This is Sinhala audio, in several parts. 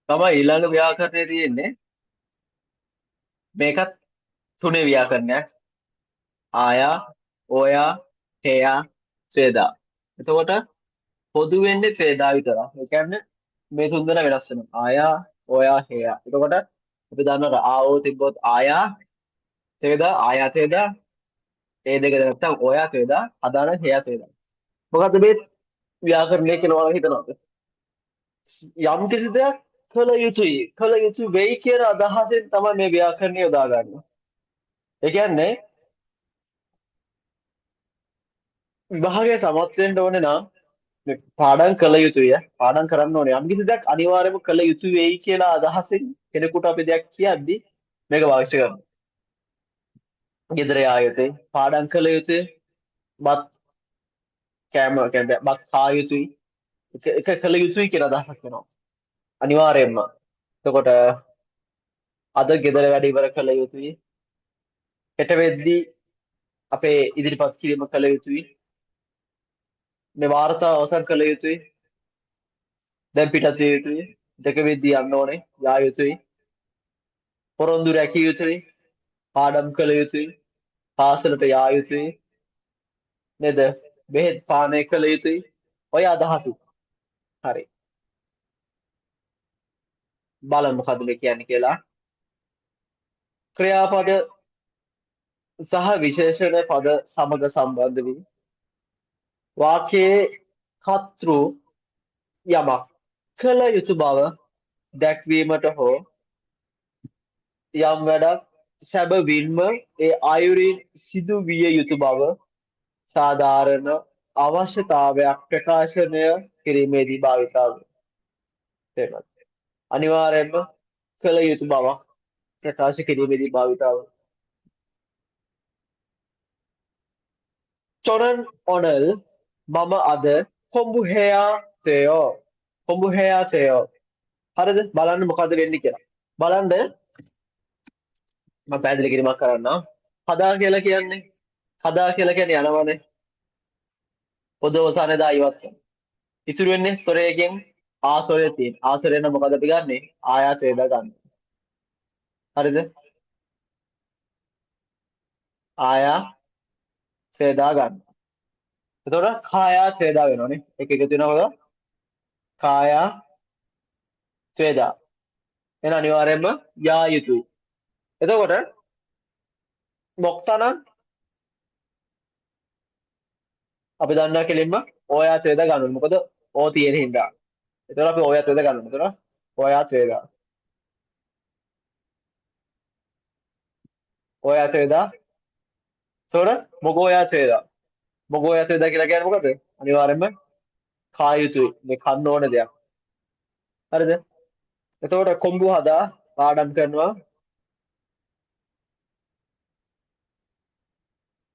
තමයි ඊළඟ ව්‍යාකරණයේ තියෙන්නේ මේකත් තුනේ ව්‍යාකරණයක්. ආයා, ඕයා, හේයා, ත්වේදා. එතකොට පොදු වෙන්නේ ත්වේදා විතරක්. ඒ කියන්නේ මේ තුන් දෙනා වෙනස් වෙනවා. ආයා, ඕයා, හේයා. එතකොට අපි දන්නවා ආවෝ තිබ්බොත් ආයා, ත්වේදා, ආයා ත්වේදා, ඒ දෙක නැත්තම් ඕයා ත්වේදා, අදාළ හේයා ත්වේදා. මොකද මේ ව්‍යාකරණය කියලා ඔයාලා හිතනවාද? යම් කිසි දෙයක් කළ යුතුයි, කළ යුතු වෙයි කියන අදහසෙන් තමයි මේ ව්‍යාකරණය යොදාගන්නේ. ඒ කියන්නේ විභාගයේ සමත් වෙන්න ඕනේ නම් මේ පාඩම් කළ යුතුය. පාඩම් කරන්න ඕනේ. යම් කිසි දෙයක් අනිවාර්යයෙන්ම කළ යුතු වෙයි කියලා අදහසින් කෙනෙකුට අපි දෙයක් කියද්දි මේක පාවිච්චි කරනවා. ගෙදර යා යුතුයි, පාඩම් කළ යුතුයි, බත් කෑම කියන්නේ බත් කා යුතුයි. එක කළ යුතුයි කියලා අදහසක් වෙනවා. අනිවාර්යයෙන්ම. එතකොට අද ගෙදර වැඩ ඉවර කළ යුතුයි. හෙට වෙද්දී අපේ ඉදිරිපත් කිරීම කළ යුතුයි. මේ වාර්තාව අවසන් කළ යුතුයි. දැන් පිටත් විය යුතුයි. දෙක වෙද්දී යන්න ඕනේ. යා යුතුයි. පොරොන්දු රැකිය යුතුයි. පාඩම් කළ යුතුයි. පාසලට යා යුතුයි. නේද? බෙහෙත් පානය කළ යුතුයි. ඔය අදහස. හරි. බලමු මොකද මේ කියන්නේ කියලා. ක්‍රියාපද සහ විශේෂණ පද සමග සම්බන්ධ වී වාක්‍යයේ කර්තෘ යමක් කළ යුතු බව දැක්වීමට හෝ යම් වැඩක් සැබවින්ම ඒ අයුරින් සිදු විය යුතු බව සාධාරණ අවශ්‍යතාවයක් ප්‍රකාශනය කිරීමේදී භාවිතා වෙනවා. අනිවාර්යයෙන්ම කළ යුතු බවක් ප්‍රකාශ කිරීමේදී භාවිතා වෙනවා. 저는 오늘 මම අද කොඹු 해야 돼요. කොඹු 해야 돼요. හරිද? බලන්න මොකද වෙන්නේ කියලා. බලන්න මම පැහැදිලි කිරීමක් කරන්නම්. හදා කියලා කියන්නේ යනවනේ. පොදවසානේ දා ඉවත් කරනවා. ඉතුරු වෙන්නේ ස්වරයකින් ආස්වරය තියෙන. ආස්වරයෙන් මොකද අපි ගන්නෙ? ආයාත වේදා ගන්න. හරිද? ආයා වේදා ගන්න. එතකොට කායා වේදා වෙනවනේ. එක එකතු වෙනවද? කායා වේදා. එන අනිවාර්යයෙන්ම යා යුතුයි. එතකොට මොක්තනම් අපි දන්නවා කෙලින්ම ඕයාත් වේදා ගන්න ඕනේ. මොකද ඕ තියෙන හින්දා. එතකොට අපි ඕයාත් වේදා ගන්න ඕනේ. එතකොට ඕයාත් වේදා. ඕයාත් වේදා. එතකොට මොගෝයාත් වේදා. මොගෝයාත් වේදා කියලා කියන්නේ මොකද? අනිවාර්යයෙන්ම කා යුතුයි. මේ කන්න ඕන දෙයක්. හරිද? එතකොට කොම්බු හදා පාඩම් කරනවා.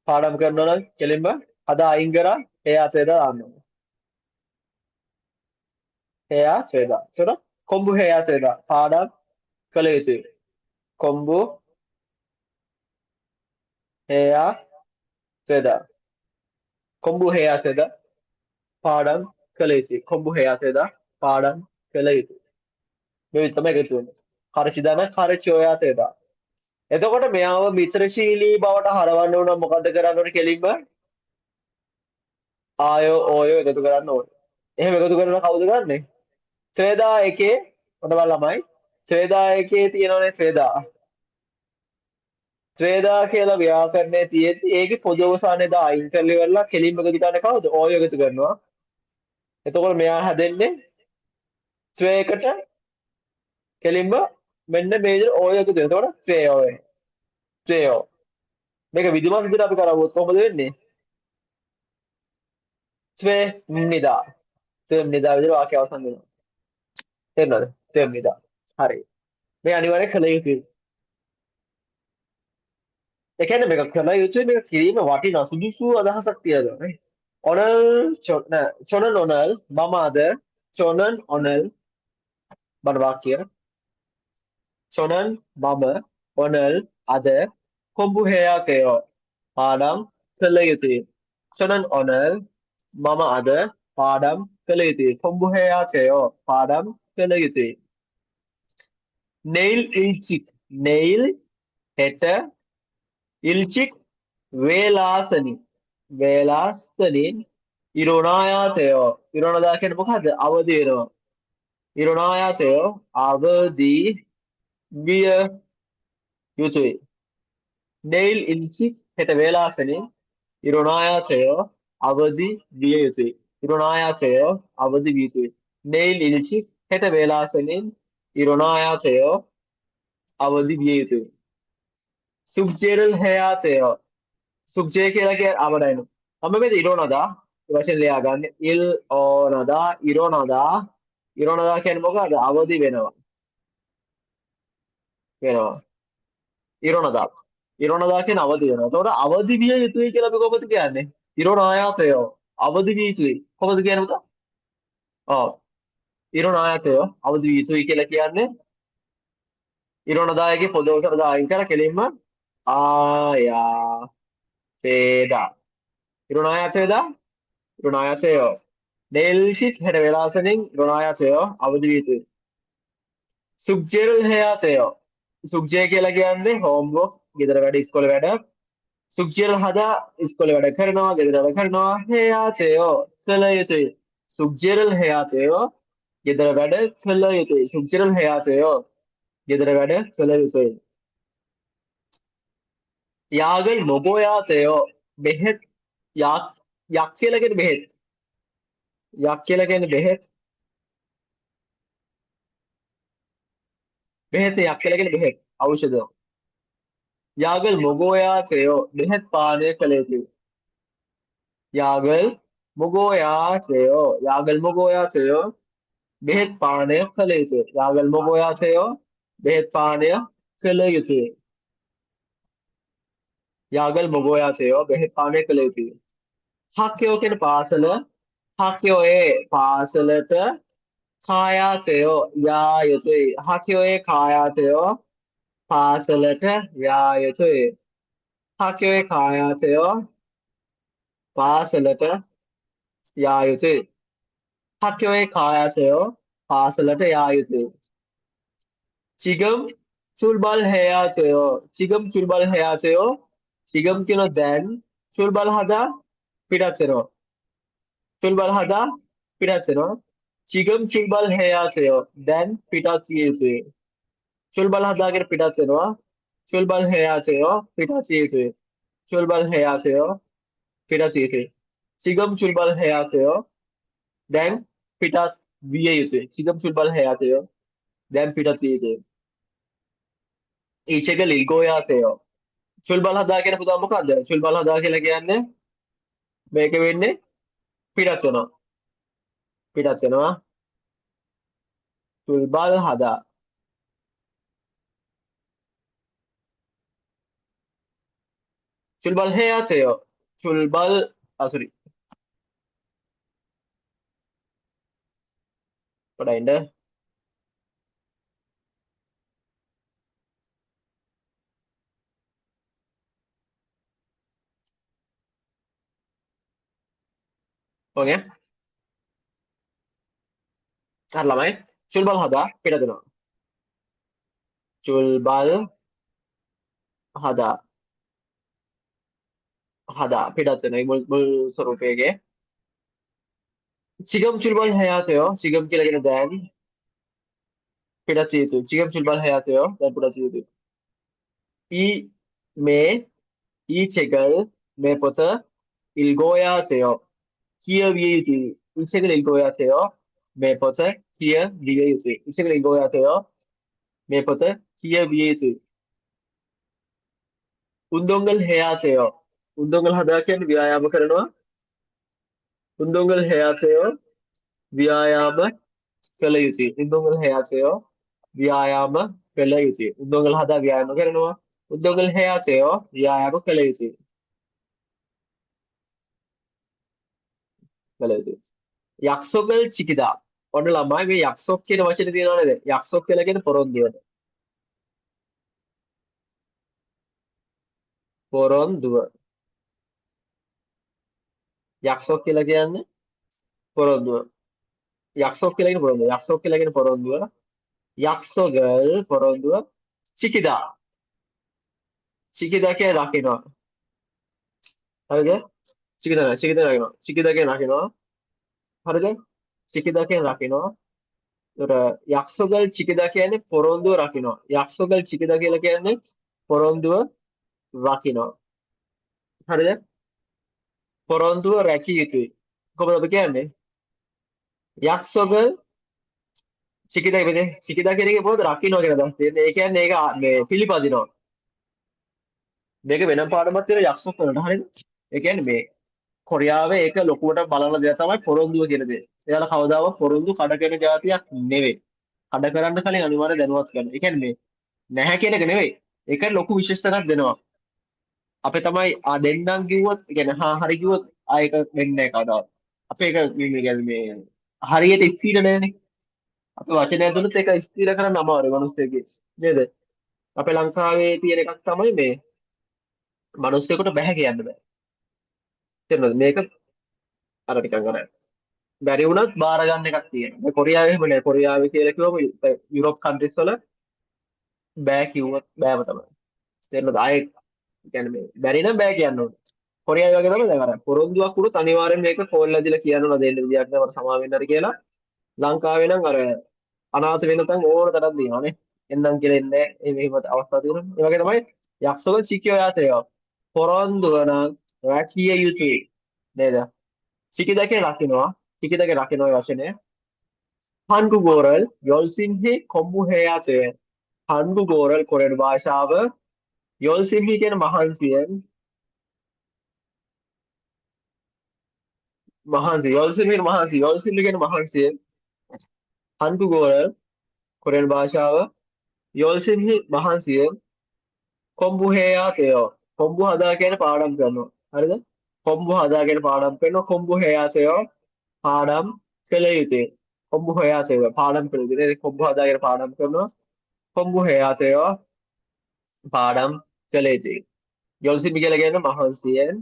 පාඩම් කරනවා නම් කෙලින්ම හදා අයින් කරා එයාත් වේදා දාන්න ඕනේ. එයාත් වේදා. එතකොට කොම්බු එයාත් වේදා. පාඩම් කළ යුතුයි. කොම්බු එයාත් වේදා. කොම්බු එයාත් වේදා. පාඩම් කළ යුතුයි. කොම්බු එයාත් වේදා. පාඩම් කළ යුතුයි. මේ තමයි එකතු වෙන්නේ. කරචිදාන කරචෝයාත් වේදා. එතකොට මෙයාව මිත්‍රශීලී බවට හරවන්න උන මොකද කරන්න ඕනේ කෙලින්ම ආයෝ ඕයෝ එකතු කරන්න ඕනේ. එහෙම එකතු කරලා කවුද ගන්නෙ? ත්‍රේදා එකේ ඔන්න බලන්න ළමයි. ත්‍රේදා එකේ තියෙනවනේ ත්‍රේදා. ත්‍රේදා කියලා ව්‍යාකරණයේ තියෙද්දි ඒකේ පොදු අවසානයේ දා අයින් කරලා ඉවරලා කෙලින්ම එකතු කරන්නේ කවුද? ඕයෝ එකතු කරනවා. එතකොට මෙයා හැදෙන්නේ ත්‍රේයකට කෙලින්ම මෙන්න මේ විදිහට ඕයෝ එකතු වෙනවා. එතකොට ත්‍රේයෝ වෙනවා. ත්‍රේයෝ. මේක විදුමත් විදිහට අපි කරවුවොත් කොහොමද වෙන්නේ? ත්‍රේනිදා. ත්‍රේනිදා විදිහට වාක්‍ය අවසන් වෙනවා. තේරුණාද? ත්‍රේනිදා. හරි. මේ අනිවාර්යෙන් කළ යුතුයි. ඒ කියන්නේ මේක කළ යුතුයි මේක කිරීම වටිනා සුදුසු අදහසක් තියෙනවා නේ. 저는 오늘 මම අද 저는 오늘 බණ වාක්‍ය 저는 මම 오늘 අද 공부해야 돼요. පාඩම් කළ යුතුයි. 저는 오늘 මම අද පාඩම් කළ යුතුයි. 공부해야 돼요. පාඩම් කළ යුතුයි. නෙයිල් ඉල්චික්. නෙයිල් හෙට ඉල්චික් වේලාසනි. වේලාසනින් ඉරොනායාතයෝ. ඉරොනදා කියන්නේ මොකද්ද? අවදි වෙනවා. ඉරොනායාතයෝ අවදි විය යුතුයි. නෙයිල් ඉල්චික් හෙට වේලාසනින් ඉරොනායාතයෝ අවදි විය යුතුයි. ඉරොනායාතයෝ අවදි විය යුතුයි. නෙයිල් ඉල්චික් හෙට වේලාසනින් ඉරොනායාතයෝ අවදි විය යුතුයි. සුබ්ජෙරල් හයාතයෝ. සුබ්ජේ කියලා කියන්නේ අවඩයිනු. අම්ම මේ ඉරොනදා වශයෙන් ලියා ගන්න. ඉල් ඕනදා ඉරොනදා ඉරොනදා කියන්නේ මොකද්ද? අවදි වෙනවා. වෙනවා. ඉරොනදා. ඉරොනදා කියන්නේ අවදි වෙනවා. එතකොට අවදි විය යුතුයි කියලා අපි කොහොමද කියන්නේ? ඉරොනායාතයෝ අවදි විය යුතුයි. කොහොමද කියන්නේ පුතා? ඔව්. ඉරොනායාතයෝ අවදි විය යුතුයි කියලා කියන්නේ ඉරොනදායගේ පොදු වසර දායින් කර කෙලින්ම ආයා තේදා. ඉරොනායාතයදා ඉරොනායාතයෝ නෙල්ෂිත් හෙට වේලාසනින් ඉරොනායාතයෝ අවදි විය යුතුයි. සුබ්ජෙරල් හයාතයෝ. සුබ්ජය කියලා කියන්නේ හෝම්වර්ක් ගෙදර වැඩ ඉස්කෝලේ වැඩ. සුබ්ජෙරල් හදා ඉස්කෝලේ වැඩ කරනවා ගෙදර වැඩ කරනවා හයාතයෝ කළ යුතුයි. සුබ්ජෙරල් හයාතයෝ ගෙදර වැඩ කළ යුතුයි. සුබ්ජෙරල් හයාතයෝ ගෙදර වැඩ කළ යුතුයි. යාගල් නොබෝයාතයෝ බෙහෙත් යක් කියලා කියන්නේ බෙහෙත්. යක් කියලා කියන්නේ බෙහෙත්. බෙහෙත් යක් කියලා කියන්නේ බෙහෙත්. ඖෂධ. යාගල් මොගෝයාතයෝ බෙහෙත් පානය කළ යුතුයි. යාගල් මොගෝයාතයෝ යාගල් මොගෝයාතයෝ බෙහෙත් පානය කළ යුතුයි. යාගල් මොගෝයාතයෝ බෙහෙත් පානය කළ යුතුයි. යාගල් මොගෝයාතයෝ බෙහෙත් පානය කළ යුතුයි. හක්කයෝ කියන පාසල හක්කයෝයේ පාසලට කායාතයෝ යා යුතුයි. හක්කයෝයේ කායාතයෝ පාසලට යා යුතුයි. හක්කයෝයේ කායාතයෝ පාසලට යා යුතුයි. හක්කයෝයේ කායාතයෝ පාසලට යා යුතුයි. චිගම් චුල්බල් හයාතයෝ චිගම් චුල්බල් හයාතයෝ චිගම් කියන දැන් චුල්බල් හදා පිටත් වෙනවා. චුල්බල් හදා පිටත් වෙනවා. චිගම් චුල්බල් හයාතයෝ දැන් පිටත් විය යුතුයි. චුල්බල් හදාගෙන පිටත් වෙනවා. චුල්බල් හයාතයෝ පිටත් විය යුතුයි. චුල්බල් හයාතයෝ පිටත් විය යුතුයි. චිගම් චුල්බල් හයාතයෝ දැන් පිටත් විය යුතුයි. චිගම් චුල්බල් හයාතයෝ දැන් පිටත් විය යුතුයි. ඊචක ලිල්ගෝයාතයෝ චුල්බල් හදා කියන පුතා මොකද්ද? චුල්බල් හදා කියලා කියන්නේ මේක වෙන්නේ පිටත් වෙනවා. පිටත් වෙනවා. චුල්බල් හදා. චුල්බල් හයාතයෝ චුල්බල් sorry. පොඩ්ඩයින්ද ඔගේ හරි ළමයි චුල්බල් හදා පිටත් වෙනවා. චුල්බල් හදා හදා පිටත් වෙනවා. මුල් ස්වරූපයේ චිගම් චුල්බල් හයාතයෝ චිගම් කියලා කියන දැන් පිටත් විය යුතුයි. චිගම් චුල්බල් හයාතයෝ දැන් පිටත් විය යුතුයි. ඊ මේ ඊචෙකල් මේ පොත ඉල්ගෝයාතයෝ කියවිය යුතුයි. ඊචෙකල් ඉල්ගෝයාතයෝ මේ පොත කියවිය යුතුයි. ඊචෙකල් ඉල්ගෝයාතයෝ මේ පොත කියවිය යුතුයි. උන්දොංගල් හයාතයෝ උන්දොංගල් හදා කියන්නේ ව්‍යායාම කරනවා. උන්දොංගල් හයාතයෝ ව්‍යායාම කළ යුතුයි. උන්දොංගල් හයාතයෝ ව්‍යායාම කළ යුතුයි. උන්දොංගල් හදා ව්‍යායාම කරනවා. උන්දොංගල් හයාතයෝ ව්‍යායාම කළ යුතුයි. කළ යුතුයි. යක්සොකල් චිකිදා. ඔන්න ළමයි මේ යක්සොක් කියන වචනේ තියෙනව නේද? යක්සොක් කියලා කියන්නේ පොරොන්දුවට. පොරොන්දුව. යක්සොක් කියලා කියන්නේ පොරොන්දුව. යක්සොක් කියලා කියන්නේ පොරොන්දුව. යක්සොක් කියලා කියන්නේ පොරොන්දුව. 약속을 පොරොන්දුව 지키다. 지키다 කියන රකින්නවා. හරිද? 지키다 රකින්නවා. 지키다 කියන රකින්නවා. හරිද? 지키다 කියන රකින්නවා. ඒතර 약속을 지키다 කියන්නේ පොරොන්දුව රකින්නවා. 약속을 지키다 කියලා කියන්නේ පොරොන්දුව රකින්නවා. හරිද? පොරොන්දුව රැකිය යුතුයි. කොහොමද අපි කියන්නේ? 약속을 지키다 කියන්නේ 지키다 කියන එකේ පොරොන්දු රකින්නවා කියන අදහස තියෙන්නේ. ඒ කියන්නේ ඒක මේ පිළිපදිනවා. මේක වෙනම පාඩමක් තියෙන යක්ෂ වලට හරිද? ඒ කියන්නේ මේ කොරියාවේ ඒක ලොකුවට බලන දේ තමයි පොරොන්දුව කියන දේ. එයාලා කවදාවත් පොරොන්දු කඩ කරන જાතියක් නෙවෙයි. කඩ කරන්න කලින් අනිවාර්ය දැනුවත් කරනවා. ඒ කියන්නේ මේ නැහැ කියන එක නෙවෙයි. ඒකට ලොකු විශේෂණයක් දෙනවා. අපේ තමයි දෙන්නම් කිව්වොත්, ඒ කියන්නේ හා හරි කිව්වොත් ආයෙක වෙන්නේ නැහැ කවදාවත්. අපේ ඒක මේ කියන්නේ මේ හරියට ස්ථිර නැහැනේ. අපේ වචනය ඇතුළත ඒක ස්ථිර කරන්න අමාරුයි මිනිස්සෙගේ. නේද? අපේ ලංකාවේ තියෙන එකක් තමයි මේ මිනිස්සුෙකුට බෑ කියන්න බෑ. තේරෙනවද? මේක අර නිකන් අර බැරි වුණත් බාර ගන්න එකක් තියෙනවා. මේ කොරියාවේ එහෙම නෑ. කොරියාවේ කියලා කිව්වම යුරෝප් කන්ට්‍රීස් වල බෑ කිව්වොත් බෑම තමයි. තේරෙනවද? ආයේ කියන්නේ මේ බැරි නම් බෑ කියන්න ඕනේ. කොරියාවේ වගේ තමයි දැන් අර පොරොන්දුවක් වුණොත් අනිවාර්යෙන් මේක කෝල් ඇදලා කියන්න ඕන දෙන්න විදියක් නෑ මට සමා වෙන්න හරි කියලා. ලංකාවේ නම් අර අනාථ වෙන තැන් ඕන තරම් දිනවනේ. එන්නම් කියලා එන්නේ නෑ. එහෙම අවස්ථා තියෙනවා. ඒ වගේ තමයි යක්ෂගල් චිකියෝ යාතේ. පොරොන්දුව නම් රැකිය යුතුයි. නේද? චිකිදගේ රකින්නවා. චිකිදගේ රකින්න ඔය වචනය. 한국어를 열심히 공부해야 돼. 한국어를 කොරියානු භාෂාව 열심히 කියන මහන්සියෙන් මහන්සි 열심히 කියන මහන්සි 열심히 කියන මහන්සියෙන් 한국어를 කොරියානු භාෂාව 열심히 මහන්සියෙන් 공부해야 돼요. 공부하다 කියන්නේ පාඩම් කරනවා. හරිද? 공부하다 කියන පාඩම් කරනවා. 공부해야 돼요. පාඩම් කළ යුතුයි. 공부해야 돼요. පාඩම් කළ යුතුයි. 공부하다 කියන පාඩම් කරනවා. 공부해야 돼요. පාඩම් කළ යුතුයි. 열심히 කියලා කියන්නේ මහන්සියෙන්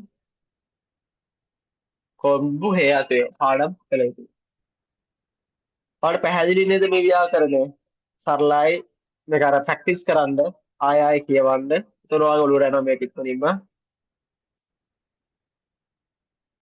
공부해야 돼요. පාඩම් කළ යුතුයි. ඔයාලට පැහැදිලි නේද මේ ව්‍යාකරණය? සරලයි. මේක අර ප්‍රැක්ටිස් කරන්න ආය ආය කියවන්න. එතකොට ඔයාලගේ ඔළුවට යනවා මේක ඉක්මනින්ම.